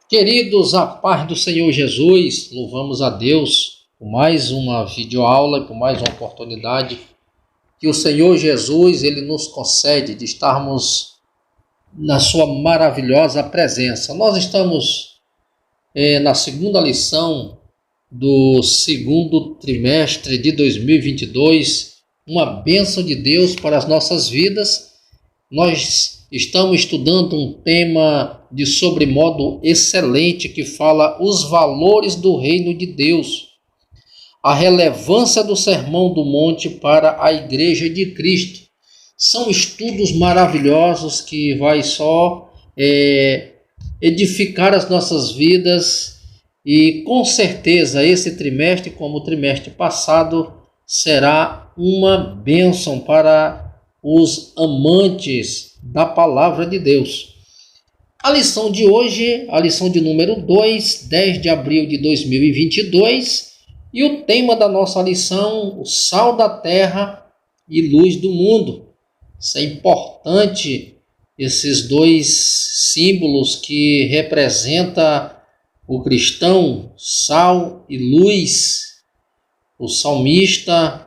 Queridos, a paz do Senhor Jesus, louvamos a Deus por mais uma videoaula, por mais uma oportunidade que o Senhor Jesus ele nos concede de estarmos na sua maravilhosa presença. Nós estamos na segunda lição do segundo trimestre de 2022, uma bênção de Deus para as nossas vidas. Nós estamos estudando um tema de sobremodo excelente que fala os valores do reino de Deus, a relevância do Sermão do Monte para a Igreja de Cristo. São estudos maravilhosos que vai só edificar as nossas vidas e com certeza esse trimestre, como o trimestre passado, será uma bênção para os amantes da palavra de Deus. A lição de hoje, a lição de número 2, 10 de abril de 2022, e o tema da nossa lição, o sal da terra e luz do mundo. Isso é importante, esses dois símbolos que representam o cristão, sal e luz. O salmista,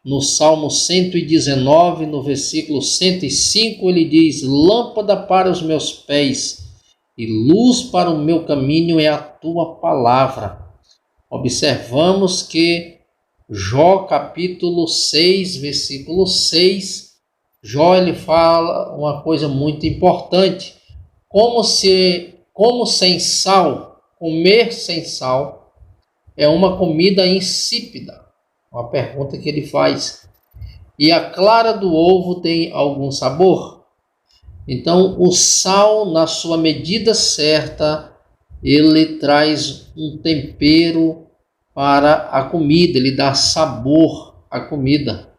no Salmo 119, no versículo 105, ele diz: lâmpada para os meus pés e luz para o meu caminho é a tua palavra. Observamos que Jó capítulo 6, versículo 6, Jó ele fala uma coisa muito importante. Como sem sal, comer sem sal é uma comida insípida. Uma pergunta que ele faz. E a clara do ovo tem algum sabor? Então, o sal, na sua medida certa, ele traz um tempero para a comida, ele dá sabor à comida.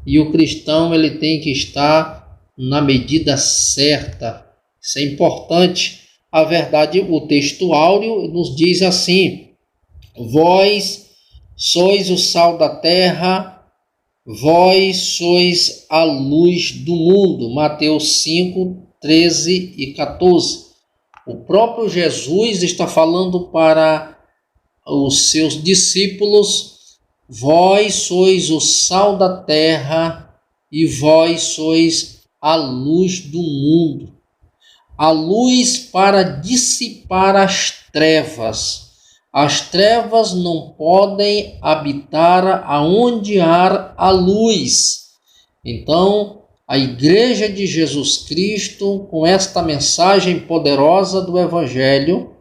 E o cristão, ele tem que estar na medida certa. Isso é importante. A verdade, o texto áureo nos diz assim: vós sois o sal da terra, vós sois a luz do mundo. Mateus 5, 13 e 14. O próprio Jesus está falando para os seus discípulos: vós sois o sal da terra e vós sois a luz do mundo. A luz para dissipar as trevas. As trevas não podem habitar aonde há a luz. Então, a Igreja de Jesus Cristo, com esta mensagem poderosa do Evangelho,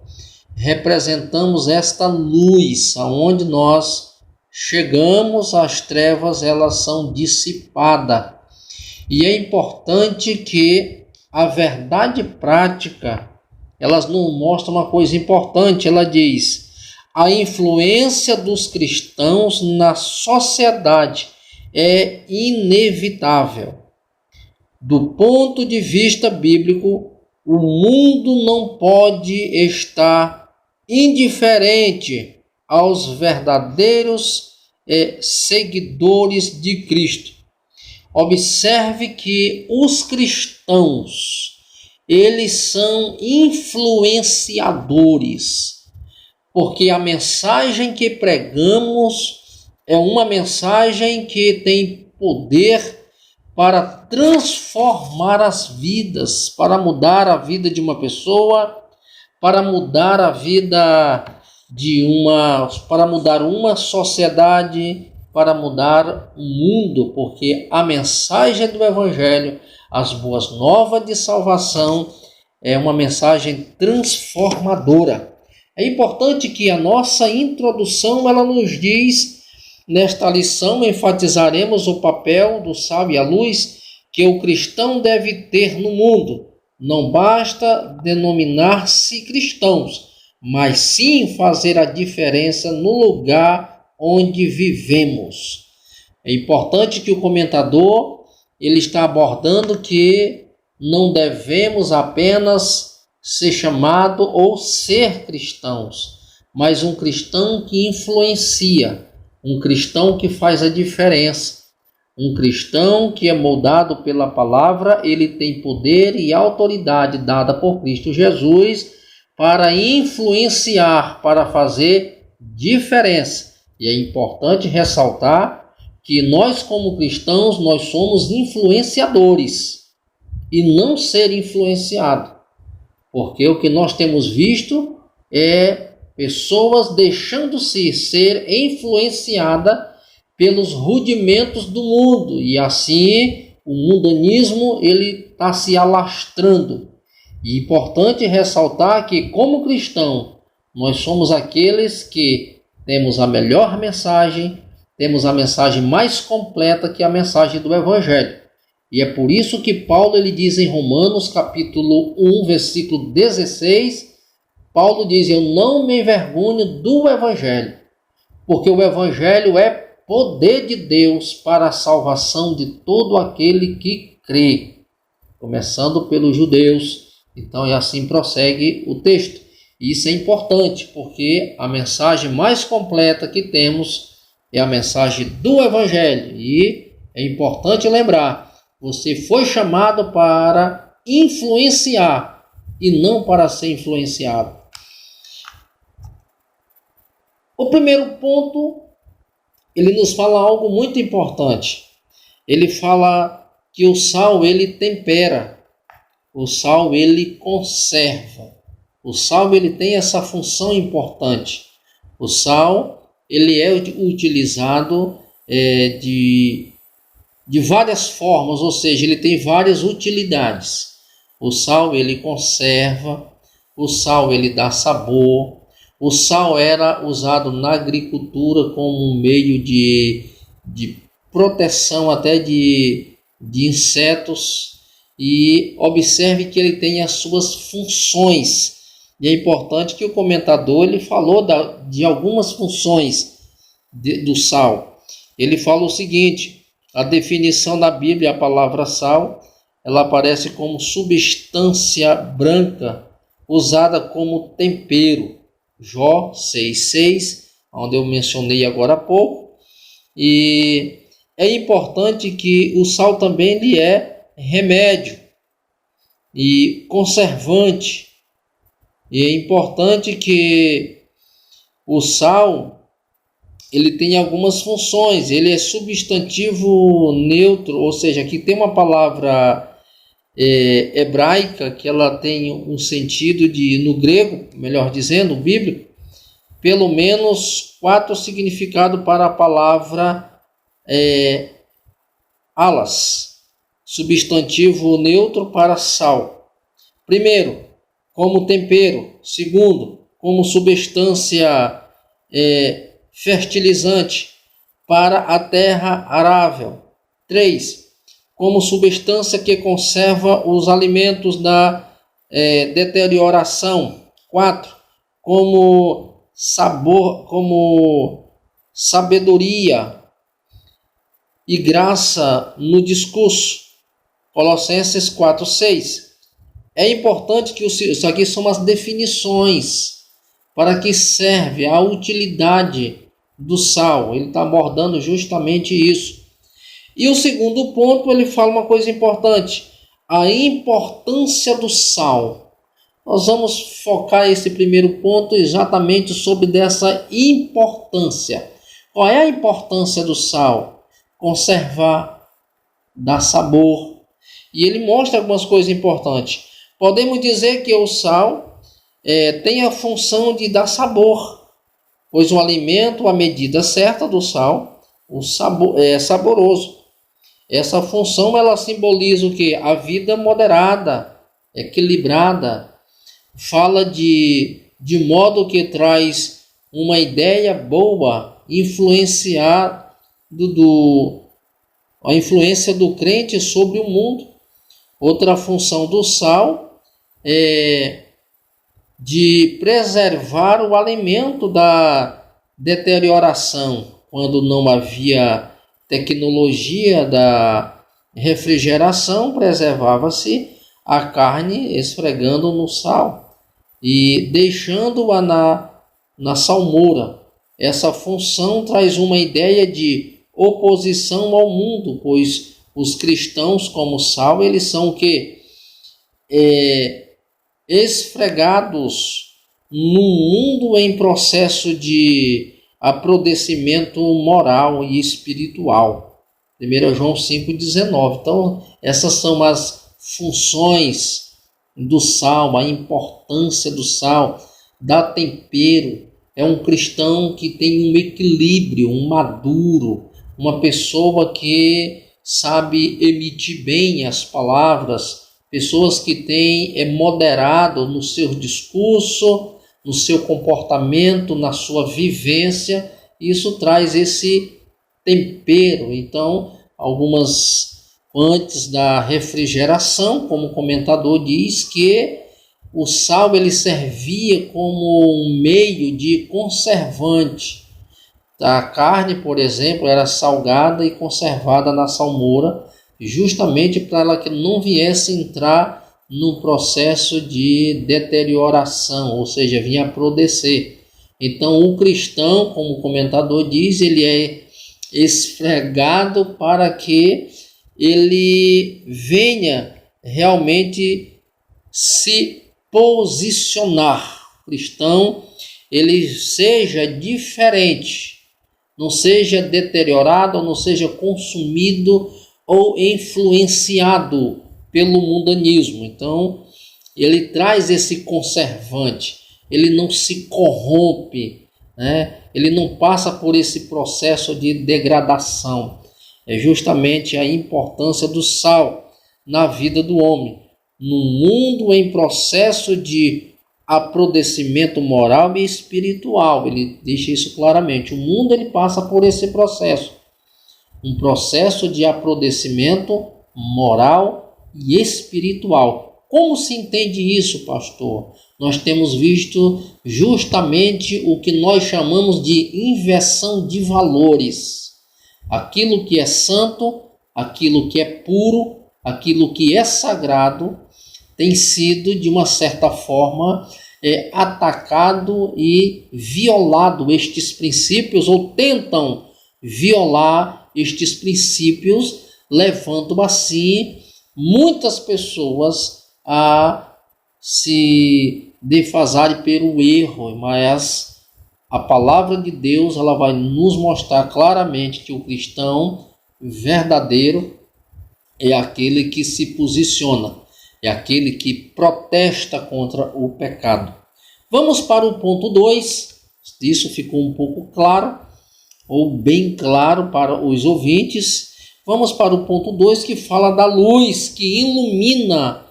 representamos esta luz, aonde nós chegamos, as trevas elas são dissipadas. E é importante que a verdade prática, elas nos mostra uma coisa importante. Ela diz: a influência dos cristãos na sociedade é inevitável. Do ponto de vista bíblico, o mundo não pode estar indiferente aos verdadeiros seguidores de Cristo. Observe que os cristãos, eles são influenciadores, porque a mensagem que pregamos é uma mensagem que tem poder para transformar as vidas, para mudar a vida de uma pessoa, para mudar a vida para mudar uma sociedade, para mudar o mundo, porque a mensagem do Evangelho, as boas novas de salvação, é uma mensagem transformadora. É importante que a nossa introdução ela nos diz, nesta lição enfatizaremos o papel do sal e a luz que o cristão deve ter no mundo. Não basta denominar-se cristãos, mas sim fazer a diferença no lugar onde vivemos. É importante que o comentador ele está abordando que não devemos apenas ser chamado ou ser cristãos, mas um cristão que influencia, um cristão que faz a diferença, um cristão que é moldado pela palavra. Ele tem poder e autoridade dada por Cristo Jesus para influenciar, para fazer diferença. E é importante ressaltar que nós, como cristãos, nós somos influenciadores e não ser influenciado. Porque o que nós temos visto é pessoas deixando-se ser influenciada pelos rudimentos do mundo. E assim o mundanismo ele está se alastrando. E é importante ressaltar que, como cristão, nós somos aqueles que temos a melhor mensagem, temos a mensagem mais completa, que é a mensagem do Evangelho. E é por isso que Paulo ele diz em Romanos capítulo 1, versículo 16, Paulo diz: eu não me envergonho do Evangelho, porque o Evangelho é poder de Deus para a salvação de todo aquele que crê, começando pelos judeus. Então, e assim prossegue o texto. E isso é importante, porque a mensagem mais completa que temos é a mensagem do Evangelho. E é importante lembrar, você foi chamado para influenciar e não para ser influenciado. O primeiro ponto, ele nos fala algo muito importante. Ele fala que o sal, ele tempera. O sal, ele conserva. O sal, ele tem essa função importante. O sal, ele é utilizado de várias formas, ou seja, ele tem várias utilidades. O sal, ele conserva. O sal, ele dá sabor. O sal era usado na agricultura como um meio de proteção até de insetos. E observe que ele tem as suas funções. E é importante que o comentador ele falou de algumas funções do sal. Ele fala o seguinte: a definição da Bíblia, a palavra sal, ela aparece como substância branca usada como tempero. Jó 6,6, onde eu mencionei agora há pouco. E é importante que o sal também ele é remédio e conservante. E é importante que o sal ele tem algumas funções. Ele é substantivo neutro, ou seja, aqui tem uma palavra hebraica que ela tem um sentido no grego, melhor dizendo, bíblico, pelo menos 4 significados para a palavra alas, substantivo neutro para sal. Primeiro, como tempero. Segundo, como substância fertilizante para a terra arável. 3, como substância que conserva os alimentos da deterioração. 4, como sabor, como sabedoria e graça no discurso. Colossenses 4,6. É importante que isso aqui são as definições para que serve a utilidade do sal. Ele está abordando justamente isso. E o segundo ponto, ele fala uma coisa importante: a importância do sal. Nós vamos focar esse primeiro ponto exatamente sobre dessa importância. Qual é a importância do sal? Conservar, dar sabor. E ele mostra algumas coisas importantes. Podemos dizer que o sal tem a função de dar sabor, pois o alimento, a medida certa do sal, o sabor é saboroso. Essa função ela simboliza o quê? A vida moderada, equilibrada. Fala de modo que traz uma ideia boa, a influência do crente sobre o mundo. Outra função do sal é de preservar o alimento da deterioração. Quando não havia tecnologia da refrigeração, preservava-se a carne esfregando no sal e deixando-a na salmoura. Essa função traz uma ideia de oposição ao mundo, pois os cristãos, como sal, eles são o quê? esfregados no mundo em processo de aprodecimento moral e espiritual. 1 João 5,19. Então, essas são as funções do sal, a importância do sal, dá tempero. É um cristão que tem um equilíbrio, um maduro, uma pessoa que sabe emitir bem as palavras, pessoas que têm moderado no seu discurso, no seu comportamento, na sua vivência. Isso traz esse tempero. Então, antes da refrigeração, como o comentador diz, que o sal ele servia como um meio de conservante. A carne, por exemplo, era salgada e conservada na salmoura, justamente para ela que não viesse entrar no processo de deterioração, ou seja, vinha apodrecer. Então, o cristão, como o comentador diz, ele é esfregado para que ele venha realmente se posicionar. O cristão, ele seja diferente, não seja deteriorado, não seja consumido ou influenciado pelo mundanismo. Então, ele traz esse conservante, ele não se corrompe, né? Ele não passa por esse processo de degradação. É justamente a importância do sal na vida do homem. No mundo em processo de aprodecimento moral e espiritual, ele deixa isso claramente. O mundo ele passa por esse processo. Um processo de aprodecimento moral e espiritual. Como se entende isso, pastor? Nós temos visto justamente o que nós chamamos de inversão de valores. Aquilo que é santo, aquilo que é puro, aquilo que é sagrado, tem sido, de uma certa forma, atacado e violado estes princípios, ou tentam violar estes princípios, levando assim muitas pessoas a se defasarem pelo erro. Mas a palavra de Deus ela vai nos mostrar claramente que o cristão verdadeiro é aquele que se posiciona, é aquele que protesta contra o pecado. Vamos para o ponto 2. Isso ficou um pouco claro, ou bem claro para os ouvintes. Vamos para o ponto 2, que fala da luz que ilumina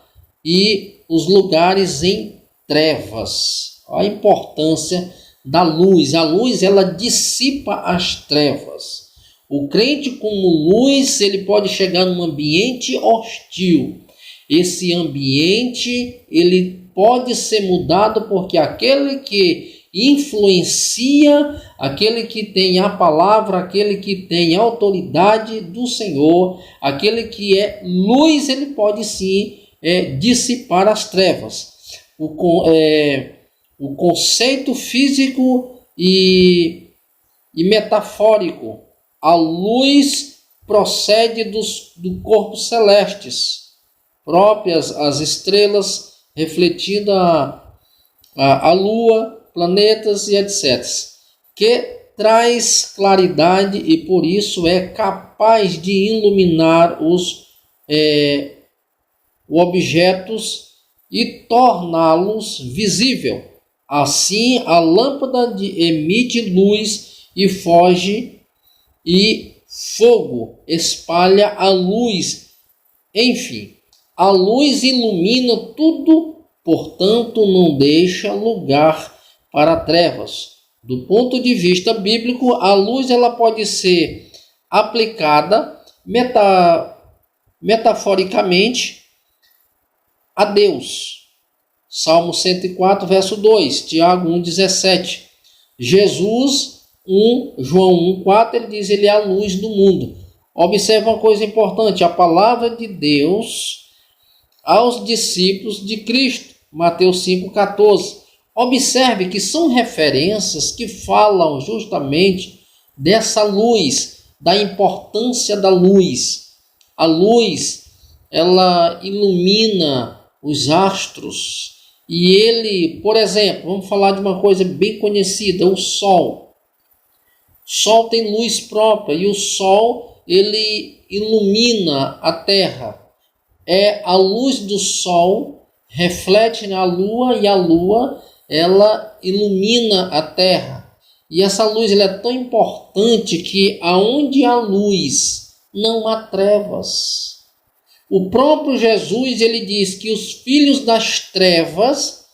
e os lugares em trevas. A importância da luz. A luz ela dissipa as trevas. O crente como luz, ele pode chegar num ambiente hostil. Esse ambiente ele pode ser mudado porque aquele que influencia, aquele que tem a palavra, aquele que tem a autoridade do Senhor, aquele que é luz, ele pode sim dissipar as trevas. O conceito físico e metafórico. A luz procede do corpo celestes, próprias as estrelas, refletindo a lua, planetas e etc., que traz claridade e por isso é capaz de iluminar os objetos e torná-los visível. Assim, a lâmpada emite luz e foge, e fogo espalha a luz. Enfim, a luz ilumina tudo, portanto, não deixa lugar para trevas. Do ponto de vista bíblico, a luz ela pode ser aplicada metaforicamente a Deus. Salmo 104, verso 2, Tiago 1,17. Jesus, João 1,4, ele diz, ele é a luz do mundo. Observe uma coisa importante, a palavra de Deus aos discípulos de Cristo, Mateus 5,14. Observe que são referências que falam justamente dessa luz, da importância da luz. A luz, ela ilumina os astros, e ele, por exemplo, vamos falar de uma coisa bem conhecida, o Sol. O Sol tem luz própria e o Sol ele ilumina a Terra. A luz do Sol reflete na Lua e a Lua ela ilumina a Terra. E essa luz ela é tão importante que aonde há luz não há trevas. O próprio Jesus ele diz que os filhos das trevas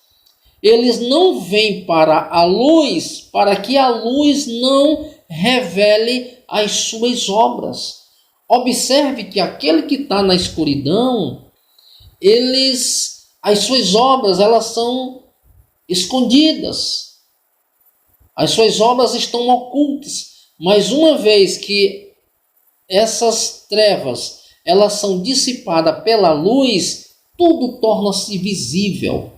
eles não vêm para a luz para que a luz não revele as suas obras. Observe que aquele que está na escuridão, as suas obras elas são escondidas. As suas obras estão ocultas. Mas uma vez que essas trevas elas são dissipadas pela luz, tudo torna-se visível.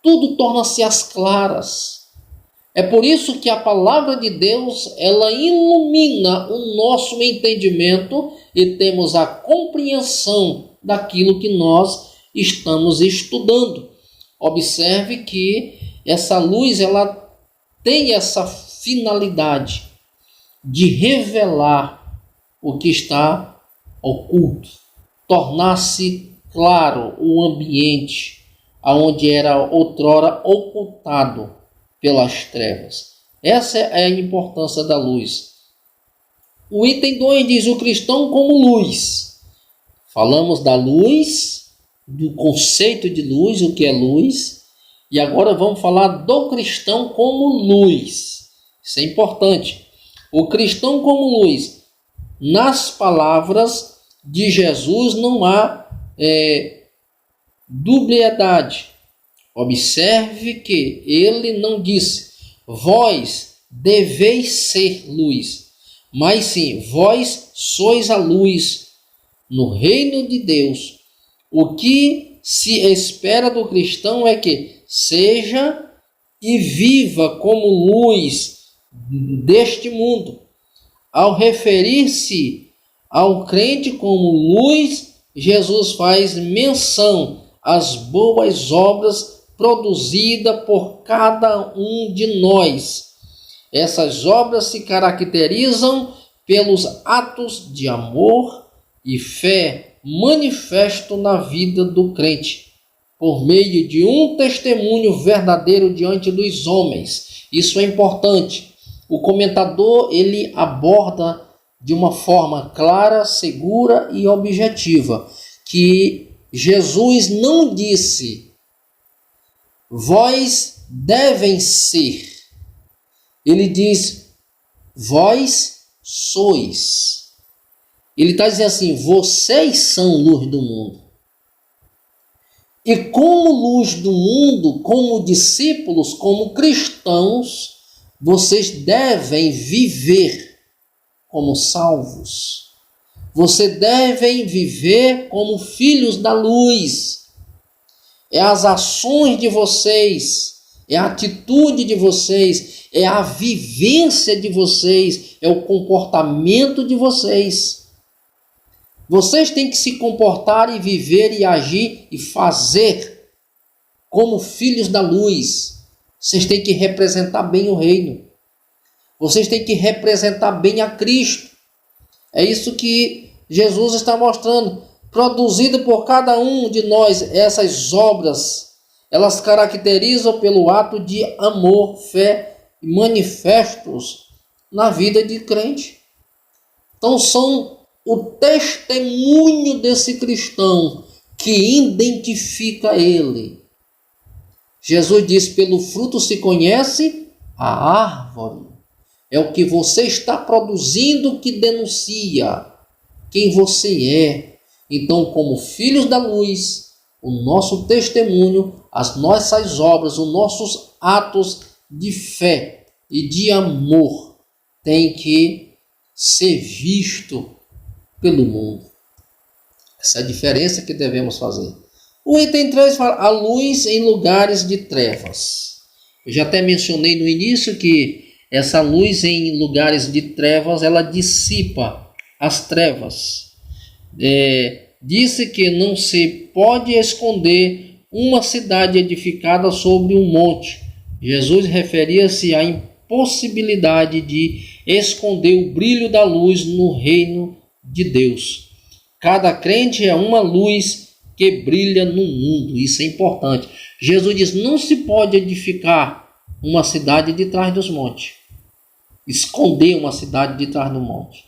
Tudo torna-se às claras. É por isso que a palavra de Deus ela ilumina o nosso entendimento e temos a compreensão daquilo que nós estamos estudando. Observe que essa luz ela tem essa finalidade de revelar o que está oculto, tornar-se claro o ambiente aonde era outrora ocultado pelas trevas. Essa é a importância da luz. O item 2 diz o cristão como luz. Falamos da luz, do conceito de luz, o que é luz. E agora vamos falar do cristão como luz. Isso é importante. O cristão como luz. Nas palavras de Jesus não há dubiedade. Observe que ele não disse, vós deveis ser luz. Mas sim, vós sois a luz no reino de Deus. O que se espera do cristão é que seja e viva como luz deste mundo. Ao referir-se ao crente como luz, Jesus faz menção às boas obras produzidas por cada um de nós. Essas obras se caracterizam pelos atos de amor e fé manifesto na vida do crente, por meio de um testemunho verdadeiro diante dos homens. Isso é importante. O comentador ele aborda de uma forma clara, segura e objetiva que Jesus não disse vós devem ser. Ele diz vós sois. Ele está dizendo assim, vocês são luz do mundo. E como luz do mundo, como discípulos, como cristãos, vocês devem viver como salvos. Vocês devem viver como filhos da luz. É as ações de vocês, é a atitude de vocês, é a vivência de vocês, é o comportamento de vocês. Vocês têm que se comportar e viver e agir e fazer como filhos da luz. Vocês têm que representar bem o reino. Vocês têm que representar bem a Cristo. É isso que Jesus está mostrando. Produzido por cada um de nós, essas obras, elas caracterizam pelo ato de amor, fé e manifestos na vida de crente. Então são o testemunho desse cristão que identifica ele. Jesus diz, pelo fruto se conhece a árvore. É o que você está produzindo que denuncia quem você é. Então, como filhos da luz, o nosso testemunho, as nossas obras, os nossos atos de fé e de amor tem que ser visto pelo mundo. Essa é a diferença que devemos fazer. O item 3 fala a luz em lugares de trevas. Eu já até mencionei no início que essa luz em lugares de trevas, ela dissipa as trevas. Disse que não se pode esconder uma cidade edificada sobre um monte. Jesus referia-se à impossibilidade de esconder o brilho da luz no reino de Deus. Cada crente é uma luz que brilha no mundo. Isso é importante. Jesus diz: não se pode edificar uma cidade de trás dos montes. Esconder uma cidade de trás do monte.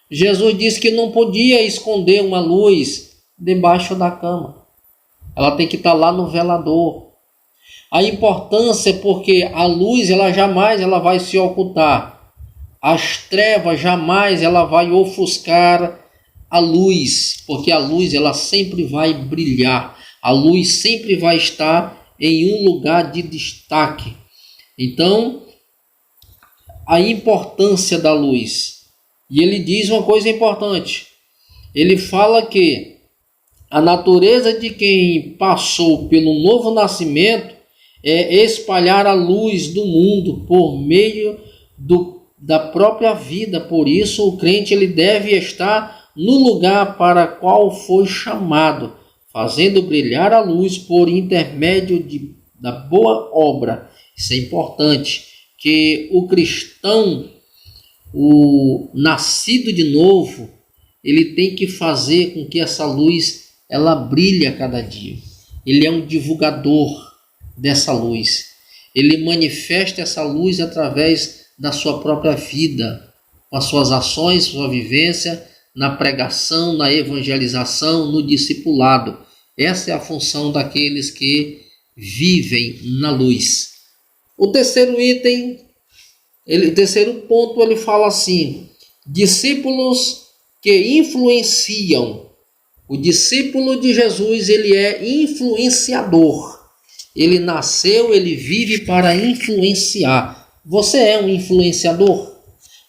Jesus disse que não podia esconder uma luz debaixo da cama. Ela tem que estar lá no velador. A importância é porque a luz jamais vai se ocultar. As trevas jamais vai ofuscar a luz, porque a luz sempre vai brilhar. A luz sempre vai estar em um lugar de destaque. Então, a importância da luz. E ele diz uma coisa importante. Ele fala que a natureza de quem passou pelo novo nascimento é espalhar a luz do mundo por meio da própria vida. Por isso, o crente ele deve estar no lugar para qual foi chamado, fazendo brilhar a luz por intermédio da boa obra. Isso é importante, que o cristão, o nascido de novo, ele tem que fazer com que essa luz ela brilhe a cada dia. Ele é um divulgador dessa luz. Ele manifesta essa luz através da sua própria vida, com as suas ações, sua vivência, na pregação, na evangelização, no discipulado. Essa é a função daqueles que vivem na luz. O terceiro item, o terceiro ponto, ele fala assim: discípulos que influenciam. O discípulo de Jesus, ele é influenciador. Ele nasceu, ele vive para influenciar. Você é um influenciador?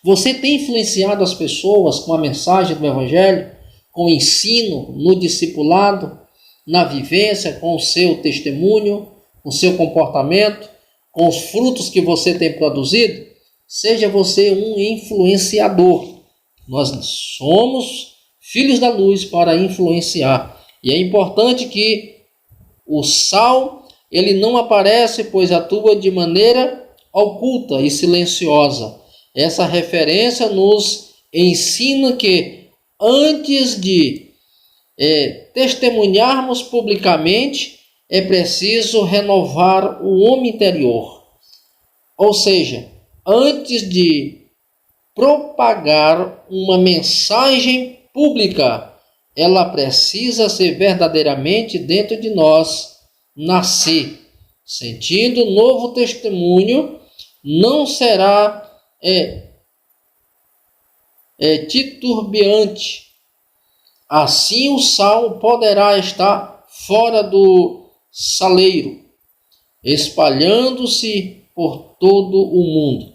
Você tem influenciado as pessoas com a mensagem do Evangelho, com o ensino, no discipulado, na vivência, com o seu testemunho, com o seu comportamento, com os frutos que você tem produzido? Seja você um influenciador. Nós somos filhos da luz para influenciar. E é importante que o sal, ele não aparece, pois atua de maneira oculta e silenciosa. Essa referência nos ensina que antes de testemunharmos publicamente, é preciso renovar o homem interior. Ou seja, antes de propagar uma mensagem pública, ela precisa ser verdadeiramente dentro de nós nascer. Sentindo novo testemunho, não será titubeante. Assim o sal poderá estar fora do saleiro, espalhando-se por todo o mundo.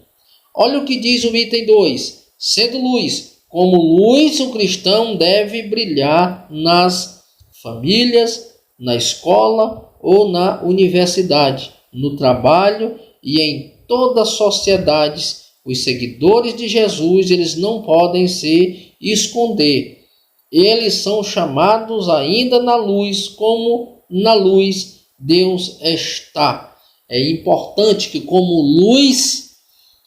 Olha o que diz o item 2. Sendo luz, como luz o cristão deve brilhar nas famílias, na escola ou na universidade, no trabalho e em toda a sociedade. Os seguidores de Jesus, eles não podem se esconder. Eles são chamados ainda na luz, como na luz Deus está. É importante que, como luz,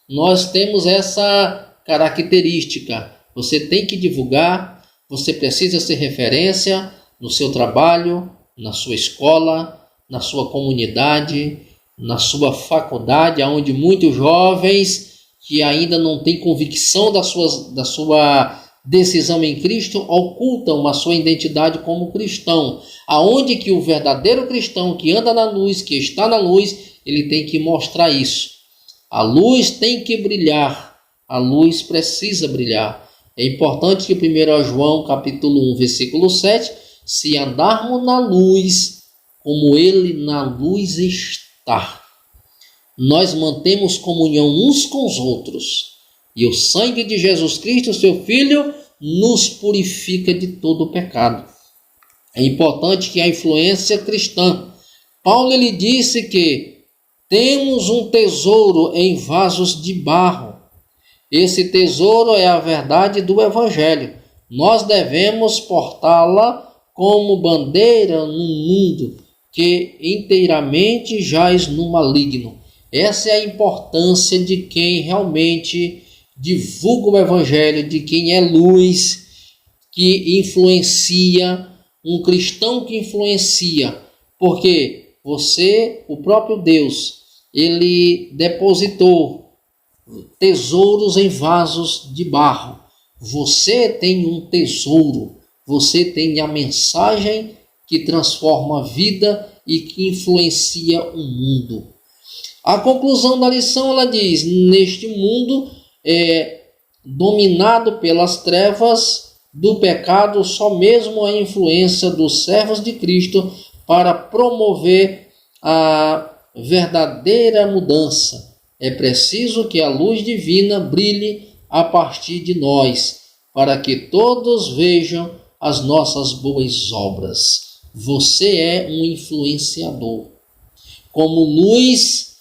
nós temos essa característica. Você tem que divulgar, você precisa ser referência no seu trabalho, na sua escola, na sua comunidade, na sua faculdade, onde muitos jovens que ainda não têm convicção da sua decisão em Cristo ocultam a sua identidade como cristão. Aonde que o verdadeiro cristão que anda na luz, que está na luz, ele tem que mostrar isso. A luz tem que brilhar, a luz precisa brilhar. É importante que 1 João capítulo 1, versículo 7, se andarmos na luz, como ele na luz está, nós mantemos comunhão uns com os outros. E o sangue de Jesus Cristo, seu Filho, nos purifica de todo o pecado. É importante que a influência cristã. Paulo ele disse que temos um tesouro em vasos de barro. Esse tesouro é a verdade do Evangelho. Nós devemos portá-la como bandeira no mundo, que inteiramente jaz no maligno. Essa é a importância de quem realmente divulga o Evangelho, de quem é luz, que influencia, um cristão que influencia, porque você, o próprio Deus, ele depositou tesouros em vasos de barro. Você tem um tesouro, você tem a mensagem que transforma a vida e que influencia o mundo. A conclusão da lição, ela diz: neste mundo dominado pelas trevas do pecado, só mesmo a influência dos servos de Cristo para promover a verdadeira mudança. É preciso que a luz divina brilhe a partir de nós, para que todos vejam as nossas boas obras. Você é um influenciador. Como luz,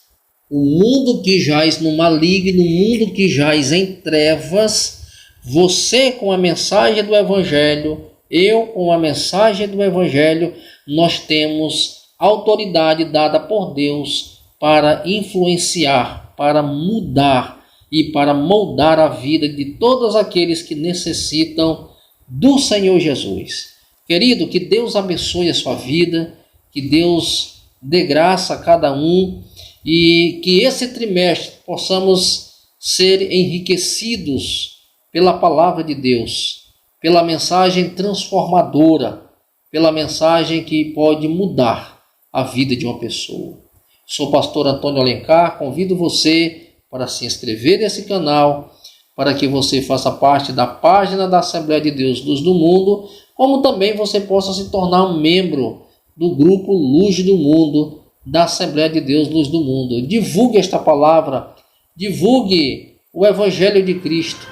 o mundo que jaz no maligno, o mundo que jaz em trevas, você com a mensagem do Evangelho, eu com a mensagem do Evangelho, nós temos autoridade dada por Deus para influenciar, para mudar e para moldar a vida de todos aqueles que necessitam do Senhor Jesus. Querido, que Deus abençoe a sua vida, que Deus dê graça a cada um e que esse trimestre possamos ser enriquecidos pela palavra de Deus, pela mensagem transformadora, pela mensagem que pode mudar a vida de uma pessoa. Sou o pastor Antônio Alencar, convido você para se inscrever nesse canal, para que você faça parte da página da Assembleia de Deus Luz do Mundo, como também você possa se tornar um membro do grupo Luz do Mundo, da Assembleia de Deus Luz do Mundo. Divulgue esta palavra, divulgue o Evangelho de Cristo,